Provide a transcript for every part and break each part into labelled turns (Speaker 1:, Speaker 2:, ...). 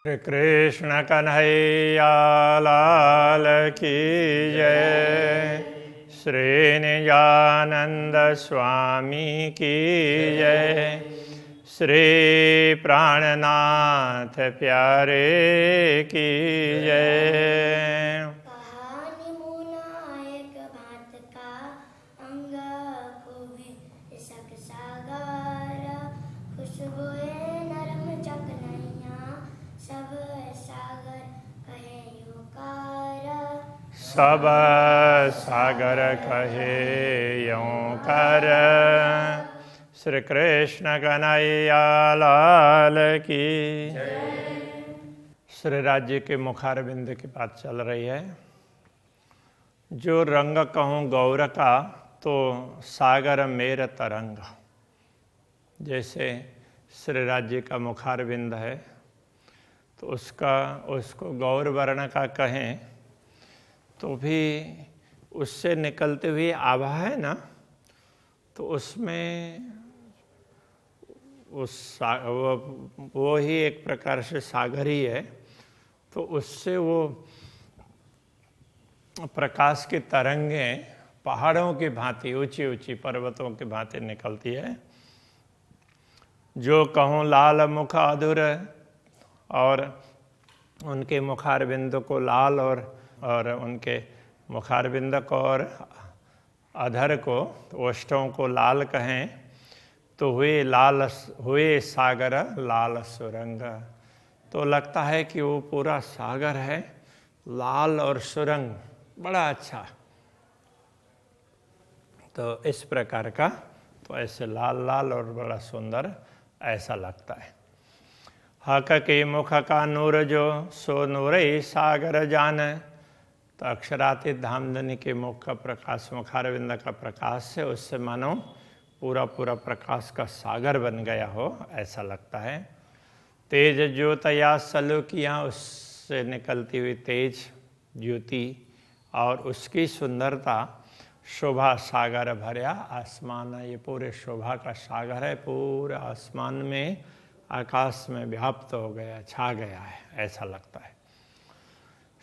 Speaker 1: श्री कृष्ण कन्हैया लाल की जय। श्री निजानंद स्वामी की जय। श्री प्राणनाथ प्यारे की जय।
Speaker 2: कहानी मुना एक भात का अंग को भी सक सागर खुशबुए नरम चकनैया सब सागर कहे योकार।
Speaker 1: सब सागर कहे यों कर। श्री कृष्ण कन्हैया लाल की श्री राज्य के मुखारविंद की बात चल रही है। जो रंग कहूँ गौर का तो सागर मेर तरंग। जैसे श्री राज्य का मुखारविंद है तो उसको गौर वर्ण का कहें तो भी उससे निकलते हुए आभा है ना, तो उसमें वो ही एक प्रकार से सागर ही है। तो उससे वो प्रकाश की तरंगें पहाड़ों की भांति ऊंची ऊंची पर्वतों की भांति निकलती है। जो कहूँ लाल मुख अधुर, और उनके मुखारविंद को लाल और उनके मुखारविंद को और अधर को ओष्ठों को लाल कहें तो हुए सागर लाल सुरंग। तो लगता है कि वो पूरा सागर है, लाल और सुरंग बड़ा अच्छा। तो इस प्रकार का, तो ऐसे लाल लाल और बड़ा सुंदर ऐसा लगता है। हक के मुख का नूर जो सो नूर ही सागर जान। तो अक्षरातीत धामधनी के मुख का प्रकाश, मुखारविंद का प्रकाश से उससे मानो पूरा पूरा प्रकाश का सागर बन गया हो ऐसा लगता है। तेज ज्योतया सलूकियाँ, उससे निकलती हुई तेज ज्योति और उसकी सुंदरता। शोभा सागर भरया आसमान, ये पूरे शोभा का सागर है, पूरे आसमान में आकाश में व्याप्त हो गया, छा गया है ऐसा लगता है।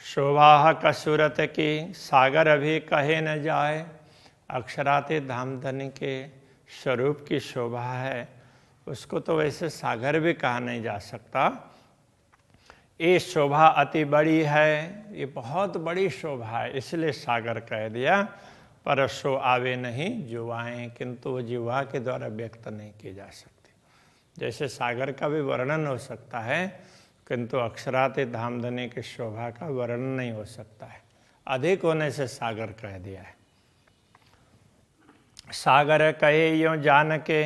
Speaker 1: शोभा कसूरत की सागर भी कहे न जाए। अक्षरातीत धामधनी के स्वरूप की शोभा है, उसको तो वैसे सागर भी कहा नहीं जा सकता। ये शोभा अति बड़ी है, ये बहुत बड़ी शोभा है इसलिए सागर कह दिया। पर सो आवे नहीं जुवाएं, किंतु वो जिह्वा के द्वारा व्यक्त नहीं की जा सकती। जैसे सागर का भी वर्णन हो सकता है किंतु अक्षरातीत धामधनी की शोभा का वर्णन नहीं हो सकता है, अधिक होने से सागर कह दिया है। सागर कहे यूं जान के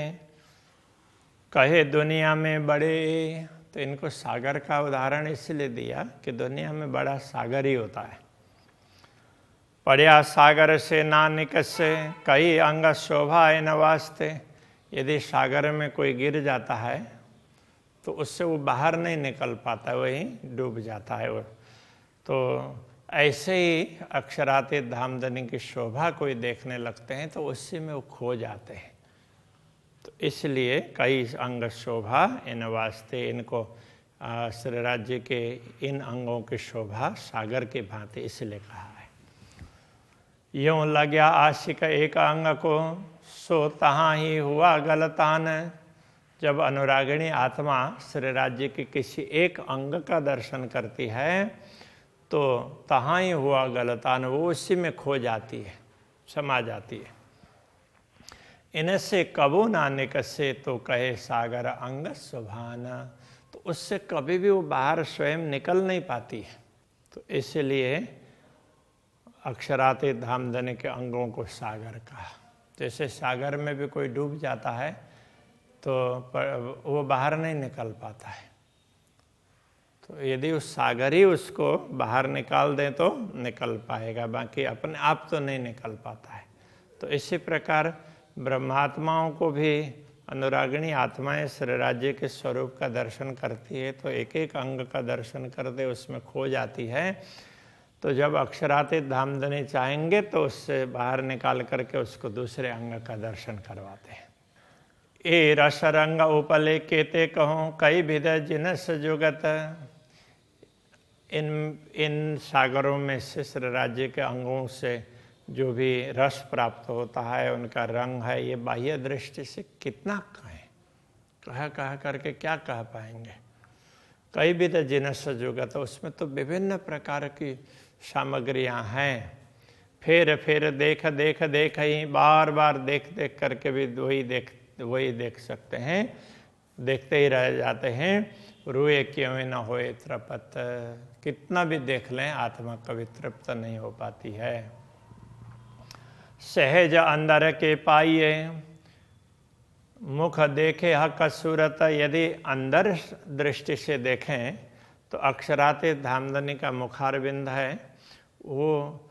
Speaker 1: कहे दुनिया में बड़े। तो इनको सागर का उदाहरण इसलिए दिया कि दुनिया में बड़ा सागर ही होता है। पड़या सागर से ना निकसे कई अंग शोभा है न वास्ते। यदि सागर में कोई गिर जाता है तो उससे वो बाहर नहीं निकल पाता, वही डूब जाता है वो। तो ऐसे ही अक्षरातीत धामधनी की शोभा कोई देखने लगते हैं तो उसी में वो खो जाते हैं। तो इसलिए कई अंग शोभा इन वास्ते, इनको श्री राज्य के इन अंगों की शोभा सागर की भांति इसलिए कहा है। यूं लग्या आशिक एक अंग को सो तहाँ ही हुआ गलतान। जब अनुरागिणी आत्मा श्री राज्य के किसी एक अंग का दर्शन करती है तो तहाँ ही हुआ गलतान, वो उसी में खो जाती है, समा जाती है। इनसे कबू ना निकसे तो कहे सागर अंग सुभाना। तो उससे कभी भी वो बाहर स्वयं निकल नहीं पाती है। तो इसलिए अक्षरातीत धामधनी के अंगों को सागर कहा। जैसे सागर में भी कोई डूब जाता है तो वो बाहर नहीं निकल पाता है। तो यदि उस सागर ही उसको बाहर निकाल दें तो निकल पाएगा, बाकी अपने आप तो नहीं निकल पाता है। तो इसी प्रकार ब्रह्मात्माओं को भी अनुरागिणी आत्माएं श्री राज्य के स्वरूप का दर्शन करती है तो एक एक अंग का दर्शन करते उसमें खो जाती है। तो जब अक्षरातीत धामधनी चाहेंगे तो उससे बाहर निकाल करके उसको दूसरे अंग का दर्शन करवाते हैं। ए रस रंग उपले केते कहूँ कई विध जिनस जुगत। इन सागरों में से श्री राज्य के अंगों से जो भी रस प्राप्त होता है, उनका रंग है, ये बाह्य दृष्टि से कितना कह करके क्या कह पाएंगे। कई भी तो जिनस जुगत, उसमें तो विभिन्न प्रकार की सामग्रियां हैं। फिर देख ही बार बार देख करके भी वही देख सकते हैं, देखते ही रह जाते हैं। रुए क्यों न होए तृप्त, कितना भी देख लें आत्मा कभी तृप्त नहीं हो पाती है। सहज अंदर के पाइए मुख देखे हक सूरत, यदि अंदर दृष्टि से देखें तो अक्षरातीत धामधनी का मुखारविंद है, वो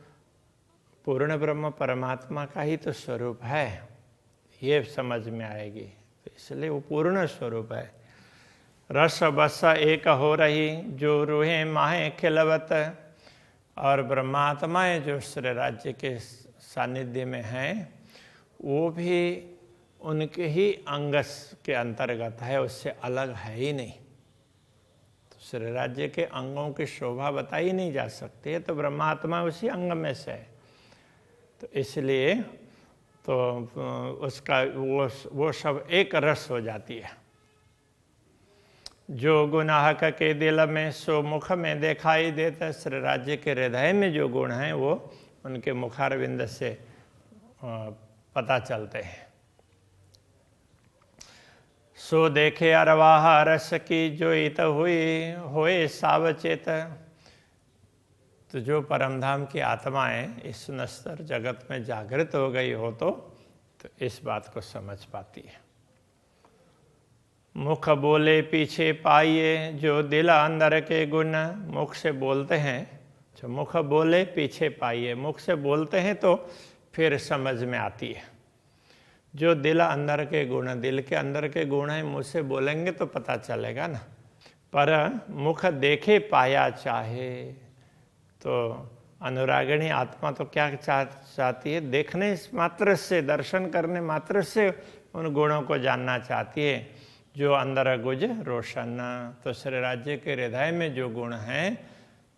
Speaker 1: पूर्ण ब्रह्म परमात्मा का ही तो स्वरूप है, ये समझ में आएगी। तो इसलिए वो पूर्ण स्वरूप है। रस बस एक हो रही जो रूहे माहे खिलवत, और ब्रह्मात्माएं जो श्री राज्य के सानिध्य में हैं वो भी उनके ही अंगस के अंतर्गत है, उससे अलग है ही नहीं। तो श्री राज्य के अंगों की शोभा बताई नहीं जा सकती है, तो ब्रह्मात्मा उसी अंग में से है। तो इसलिए तो उसका वो सब एक रस हो जाती है। जो गुनाहक के दिल में सो मुख में दिखाई देता, श्री राज्य के हृदय में जो गुण हैं वो उनके मुखारविंद से पता चलते हैं। सो देखे अरवाह रस की जो इत हुई होए सावचेत, तो जो परमधाम की आत्माएं इस नश्वर जगत में जागृत हो गई हो तो इस बात को समझ पाती है। मुख बोले पीछे पाइए जो दिल अंदर के गुण, मुख से बोलते हैं, जो मुख बोले पीछे पाइए, मुख से बोलते हैं तो फिर समझ में आती है। जो दिल अंदर के गुण, दिल के अंदर के गुण हैं, मुँह से बोलेंगे तो पता चलेगा ना। पर मुख देखे पाया चाहे, तो अनुरागिणी आत्मा तो क्या चाहती है, देखने मात्र से, दर्शन करने मात्र से उन गुणों को जानना चाहती है। जो अंदर गुज रोशन, तो श्री राज्य के हृदय में जो गुण हैं,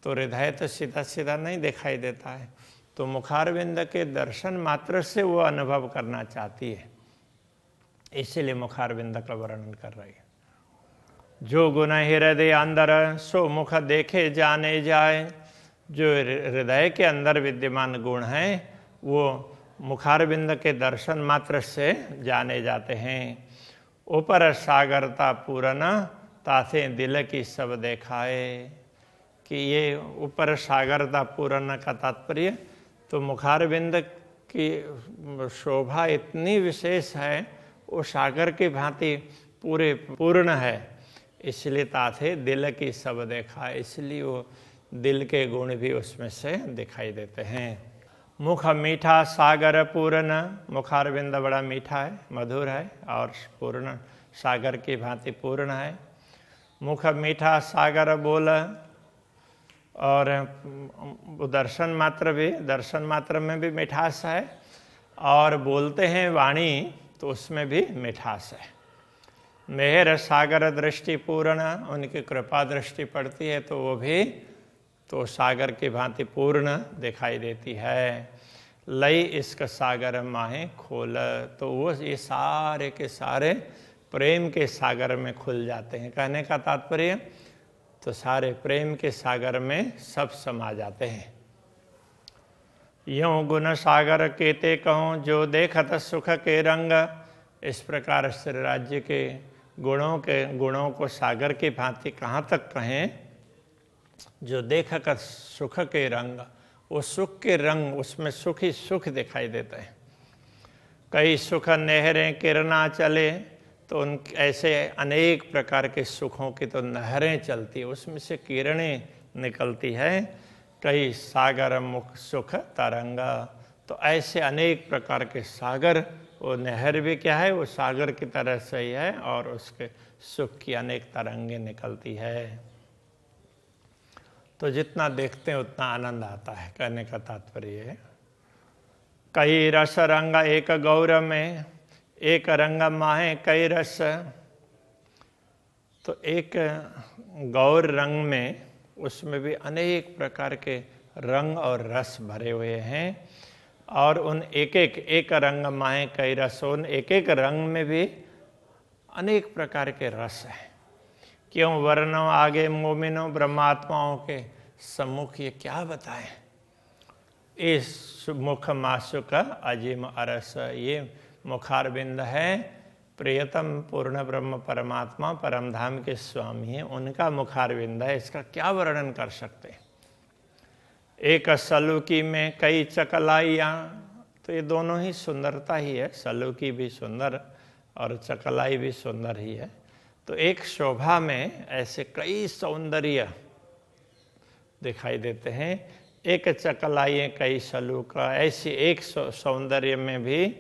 Speaker 1: तो हृदय तो सीधा सीधा नहीं दिखाई देता है, तो मुखारविंद के दर्शन मात्र से वो अनुभव करना चाहती है, इसीलिए मुखारविंद का वर्णन कर रही है। जो गुण हृदय अंदर सो मुख देखे जाने जाए, जो हृदय के अंदर विद्यमान गुण हैं वो मुखारविंद के दर्शन मात्र से जाने जाते हैं। ऊपर सागरता पूर्ण ताथे दिल की सब देखाए, कि ये ऊपर सागरता पूर्ण का तात्पर्य, तो मुखारविंद की शोभा इतनी विशेष है, वो सागर की भांति पूरे पूर्ण है, इसलिए ताथे दिल की सब देखा, इसलिए वो दिल के गुण भी उसमें से दिखाई देते हैं। मुख मीठा सागर पूर्ण, मुखारविंद बड़ा मीठा है, मधुर है और पूर्ण सागर की भांति पूर्ण है। मुख मीठा सागर बोल, और दर्शन मात्र में भी मिठास है, और बोलते हैं वाणी तो उसमें भी मिठास है। मेहर सागर दृष्टि पूर्ण, उनकी कृपा दृष्टि पड़ती है तो वो भी तो सागर की भांति पूर्ण दिखाई देती है। लई इश्क सागर माहे खोल, तो वो ये सारे के सारे प्रेम के सागर में खुल जाते हैं। कहने का तात्पर्य तो सारे प्रेम के सागर में सब समा जाते हैं। यों गुण सागर केते कहूँ जो देखत सुख के रंग, इस प्रकार श्री राज्य के गुणों को सागर की भांति कहाँ तक कहें, जो देखकर सुख के रंग, वो सुख के रंग, उसमें सुख ही सुख दिखाई देते हैं। कई सुख नहरें किरना चले, तो उन ऐसे अनेक प्रकार के सुखों की तो नहरें चलती है, उसमें से किरणें निकलती है। कई सागर मुख सुख तरंगा, तो ऐसे अनेक प्रकार के सागर, वो नहर भी क्या है, वो सागर की तरह से ही है, और उसके सुख की अनेक तरंगें निकलती है। तो जितना देखते हैं उतना आनंद आता है, कहने का तात्पर्य है। कई रस रंग एक गौर में, एक रंग माहे कई रस, तो एक गौर रंग में उसमें भी अनेक प्रकार के रंग और रस भरे हुए हैं। और उन एक रंग माहे कई रसों, एक रंग में भी अनेक प्रकार के रस हैं। क्यों वर्णो आगे मोमिनो ब्रह्मात्माओं के सम्मुख ये क्या बताएं। इस मुख मासु का अजीम अरस, ये मुखारबिंद है। प्रियतम पूर्ण ब्रह्म परमात्मा परमधाम के स्वामी हैं, उनका मुखारबिंद है। इसका क्या वर्णन कर सकते हैं। एक सलूकी में कई चकलाइयाँ, तो ये दोनों ही सुंदरता ही है। सलूकी भी सुंदर और चकलाई भी सुंदर ही है। तो एक शोभा में ऐसे कई सौंदर्य दिखाई देते हैं। एक चकलाई कई सलूका, ऐसी एक सौंदर्य में भी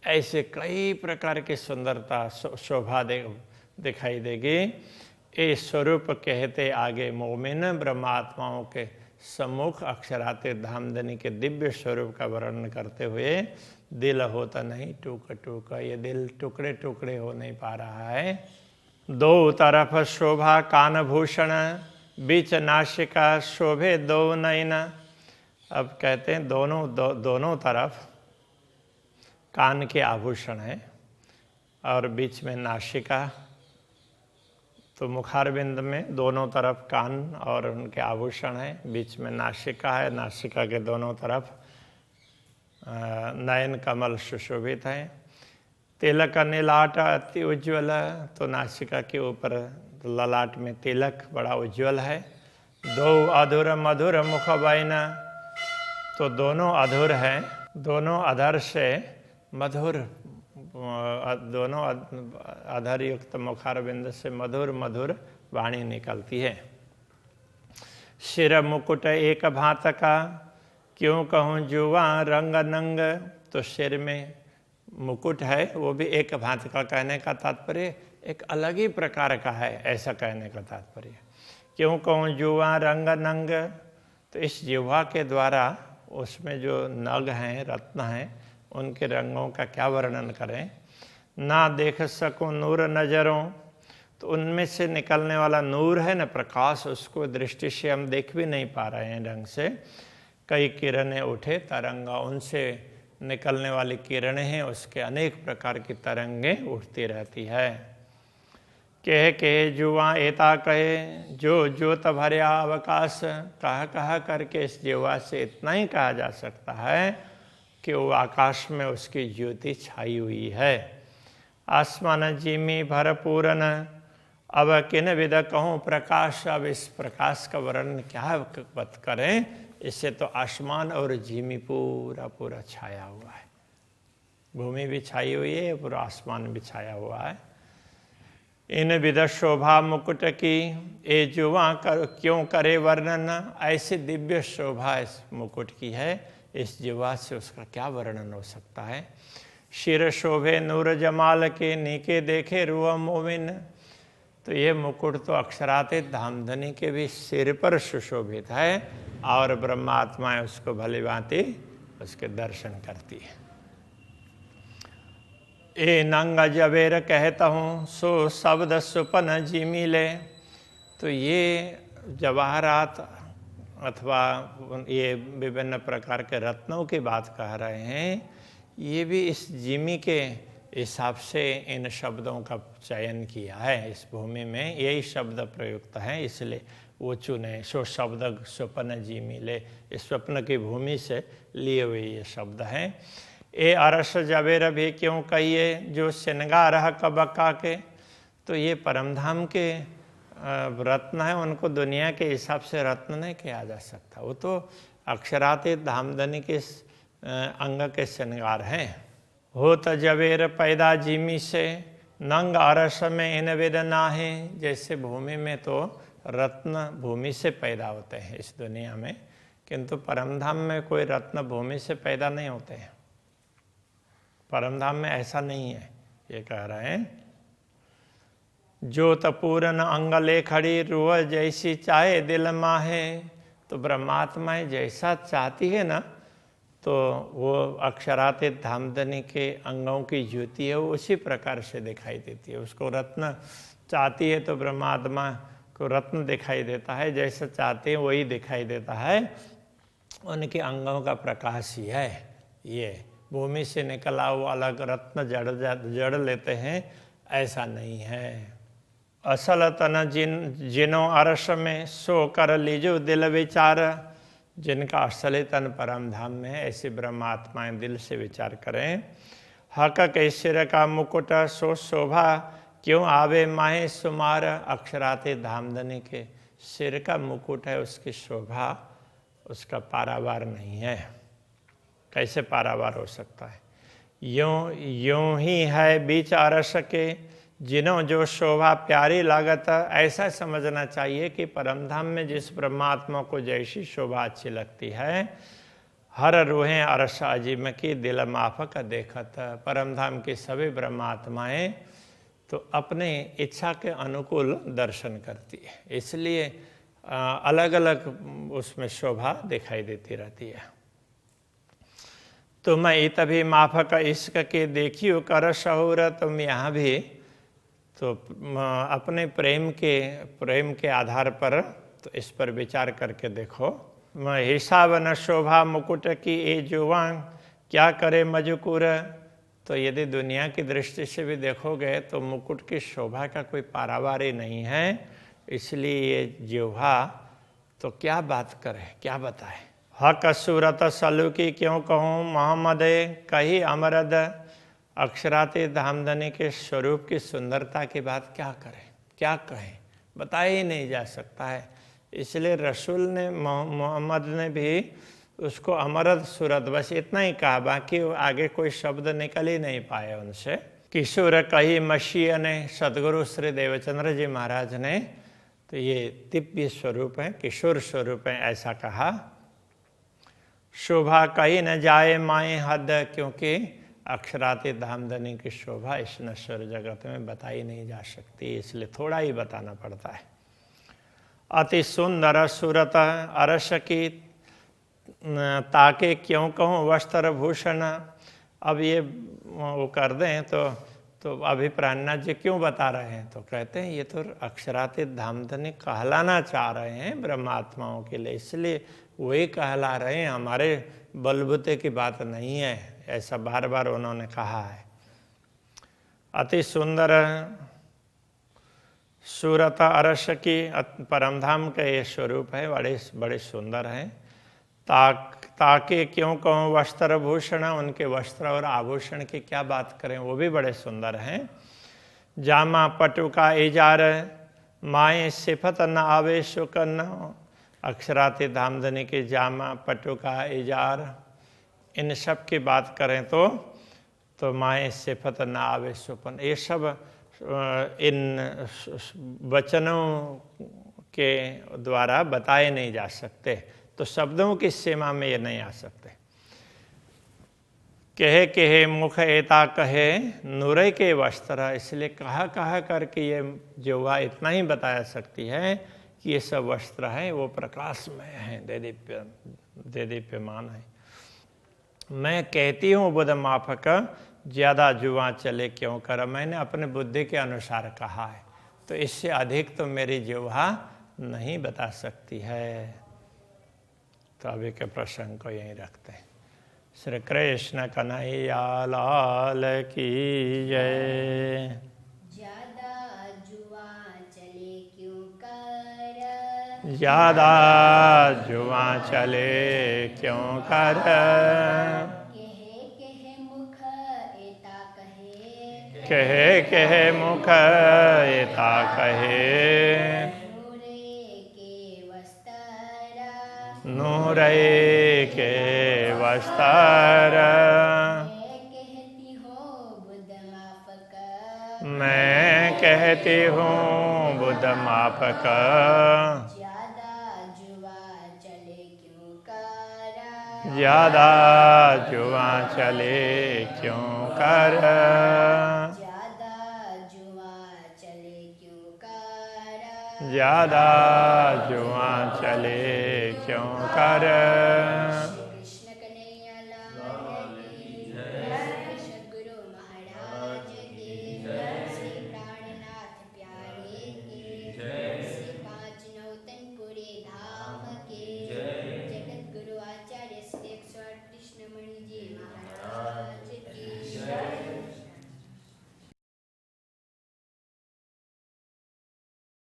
Speaker 1: ऐसे कई प्रकार की सुंदरता शोभा दिखाई देगी। ये स्वरूप कहते आगे मोमिन ब्रह्मात्माओं के सम्मुख अक्षरातीत धामधनी के दिव्य स्वरूप का वर्णन करते हुए दिल होता नहीं टूक टूक, ये दिल टुकड़े टुकड़े हो नहीं पा रहा है। दो तरफ शोभा कान भूषण, बीच नासिका शोभे दो नयन। अब कहते हैं दोनों तरफ कान के आभूषण है और बीच में नासिका। तो मुखारबिंद में दोनों तरफ कान और उनके आभूषण है, बीच में नासिका है। नासिका के दोनों तरफ नयन कमल सुशोभित है। तिलक नीलाट अति उज्ज्वल, तो नासिका के ऊपर ललाट में तिलक बड़ा उज्ज्वल है। दो अधुर मधुर मुख बैना, तो दोनों अधुर हैं, दोनों अधर से मधुर, दोनों अधर युक्त मुखारबिंद से मधुर मधुर वाणी निकलती है। शिर मुकुट एक भांत का, क्यों कहूँ जुआ रंग नंग, तो सिर में मुकुट है वो भी एक भांत का। कहने का तात्पर्य एक अलग ही प्रकार का है, ऐसा कहने का तात्पर्य। क्यों कहूँ जुआ रंग नंग, तो इस जिह्वा के द्वारा उसमें जो नग हैं, रत्न हैं, उनके रंगों का क्या वर्णन करें। ना देख सकूं नूर नजरों, तो उनमें से निकलने वाला नूर है न प्रकाश, उसको दृष्टि से हम देख भी नहीं पा रहे हैं ढंग से। कई किरणें उठे तरंगा, उनसे निकलने वाली किरणें हैं, उसके अनेक प्रकार की तरंगें उठती रहती है। कहे जुआ एता कहे, जो ज्योत भर्या अवकाश, कहा करके इस जुआ से इतना ही कहा जा सकता है कि वो आकाश में उसकी ज्योति छाई हुई है। आसमान जिमी भरपूरन, अब किन विद कहूँ प्रकाश। अब इस प्रकाश का वर्णन क्या बात करें, इससे तो आसमान और जिमी पूरा पूरा छाया हुआ है। भूमि भी छाई हुई है, पूरा आसमान भी छाया हुआ है। इन विद शोभा मुकुट की, ए जुआ क्यों करे वर्णन। ऐसी दिव्य शोभा इस मुकुट की है, इस जुआ से उसका क्या वर्णन हो सकता है। शिर शोभे नूर जमाल के, नीके देखे रुआ मोमिन। तो ये मुकुट तो अक्षरातीत धामधनी के भी सिर पर सुशोभित है और ब्रह्मात्माएं उसको भली भांति उसके दर्शन करती है। ए नंग जबेर कहता हूँ, सो शब्द सुपन जी मिले। तो ये जवाहरात अथवा ये विभिन्न प्रकार के रत्नों की बात कह रहे हैं। ये भी इस जिमी के हिसाब से इन शब्दों का चयन किया है। इस भूमि में यही शब्द प्रयुक्त हैं, इसलिए वो चुने। सो शब्द स्वप्न जी मिले, इस स्वप्न की भूमि से लिए हुए ये शब्द हैं। ए अरस जबेर भी क्यों कहिए, जो श्रृंगार कबका के। तो ये परमधाम के रत्न है, उनको दुनिया के हिसाब से रत्न नहीं किया जा सकता। वो तो अक्षरातीत धामधनी के अंग के श्रृंगार हैं। हो त जबेर पैदा जिमी से, नंग अरस में इन विद नाहे। जैसे भूमि में तो रत्न भूमि से पैदा होते हैं इस दुनिया में, किंतु परमधाम में कोई रत्न भूमि से पैदा नहीं होते हैं। परमधाम में ऐसा नहीं है, ये कह रहे हैं। ज्योत पूरन अंगले खड़ी, रुआ जैसी चाहे दिल माहे। तो परमात्मा जैसा चाहती है ना, तो वो अक्षरातीत धामधनी के अंगों की ज्योति है, वो उसी प्रकार से दिखाई देती है। उसको रत्न चाहती है तो ब्रह्मात्मा को रत्न दिखाई देता है, जैसा चाहते हैं वही दिखाई देता है। उनके अंगों का प्रकाश ही है ये। भूमि से निकला हुआ अलग रत्न जड़ लेते हैं, ऐसा नहीं है। असल तन जिनो अरस में सो कर लीजो दिल विचार। जिनका असली तन परम धाम में है, ऐसे ब्रह्मात्माएं दिल से विचार करें। हक के सिर का मुकुट सो शोभा, क्यों आवे माहे सुमार। अक्षराते धामधनी के सिर का मुकुट है, उसकी शोभा, उसका पारावार नहीं है। कैसे पारावार हो सकता है? यूं ही है बीच अरस के, जिन्हों जो शोभा प्यारी लागत। ऐसा समझना चाहिए कि परमधाम में जिस परमात्मा को जैसी शोभा अच्छी लगती है, हर रूहें अरस अजीम की दिल माफक देखत। परमधाम की सभी ब्रह्मात्माएं तो अपने इच्छा के अनुकूल दर्शन करती है, इसलिए अलग अलग उसमें शोभा दिखाई देती रहती है। तुम तभी माफक इश्क के देखियो कर शहूर। तुम यहाँ भी तो अपने प्रेम के आधार पर तो इस पर विचार करके देखो। हिसाब न शोभा मुकुट की ए जुवां, क्या करे मजकूर। तो यदि दुनिया की दृष्टि से भी देखोगे तो मुकुट की शोभा का कोई पारावार ही नहीं है, इसलिए ये जिह्वा तो क्या बात करे, क्या बताए। हक सूरत सलूकी क्यों कहूँ मोहम्मद कही अमरद। अक्षराते धामधनी के स्वरूप की सुंदरता की बात क्या करें, क्या कहें, बताया ही नहीं जा सकता है। इसलिए रसूल ने मोहम्मद ने भी उसको अमरद सूरत बस इतना ही कहा, बाकी आगे कोई शब्द निकल ही नहीं पाए उनसे। किशोर कही मसीह ने सदगुरु श्री देवचंद्र जी महाराज ने, तो ये दिव्य स्वरूप है, किशोर स्वरूप है, ऐसा कहा। शोभा कही न जाए माए हद, क्योंकि अक्षराते धामधनी की शोभा इस नश्वर जगत में बताई नहीं जा सकती, इसलिए थोड़ा ही बताना पड़ता है। अति सुंदर सूरत अरस की ताके क्यों कहूँ वस्त्र भूषण। अब ये वो कर दें तो अभी प्राणनाथ जी क्यों बता रहे हैं, तो कहते हैं ये तो अक्षराते धामधनी कहलाना चाह रहे हैं ब्रह्मात्माओं के लिए, इसलिए वही कहला रहे हैं, हमारे बलबूते की बात नहीं है, ऐसा बार बार उन्होंने कहा है। अति सुंदर सूरत अरस की परमधाम का ये स्वरूप है, बड़े सुंदर हैं। ताके क्यों कहूँ वस्त्र भूषण, उनके वस्त्र और आभूषण की क्या बात करें, वो भी बड़े सुंदर हैं। जामा पटु का इजार, माए सिफत न आवे सुकन। अक्षराते धामधनी के जामा पटु का इजार, इन सब की बात करें तो माए सिफत न आवे सुकन, ये सब इन वचनों के द्वारा बताए नहीं जा सकते, तो शब्दों की सीमा में ये नहीं आ सकते। कहे मुख एता कहे नूरे के वस्त्र, इसलिए कहा करके ये जिह्वा इतना ही बता सकती है कि ये सब वस्त्र हैं वो प्रकाशमय हैं, देदीप्यमान है। मैं कहती हूँ बुध माफक, ज़्यादा जुआ चले क्यों कर। मैंने अपने बुद्धि के अनुसार कहा है, तो इससे अधिक तो मेरी जिह्वा नहीं बता सकती है। तो अभी के प्रसंग को यहीं रखते हैं। श्री कृष्ण कन्हैया लाल की जय।
Speaker 2: ज्यादा जुआ चले क्यों कर,
Speaker 1: ज्यादा जुआ चले क्यों कर। कहे मुख एता कहे, नूरे के वस्त्र। मैं कहती हूँ बुध माफक,
Speaker 2: ज्यादा जुआ चले क्यों कर,
Speaker 1: ज्यादा जुआ चले क्यों कर।
Speaker 2: ज्यादा जुआ चले क्यों कर,
Speaker 1: ज्यादा जुआ चले क्यों कर।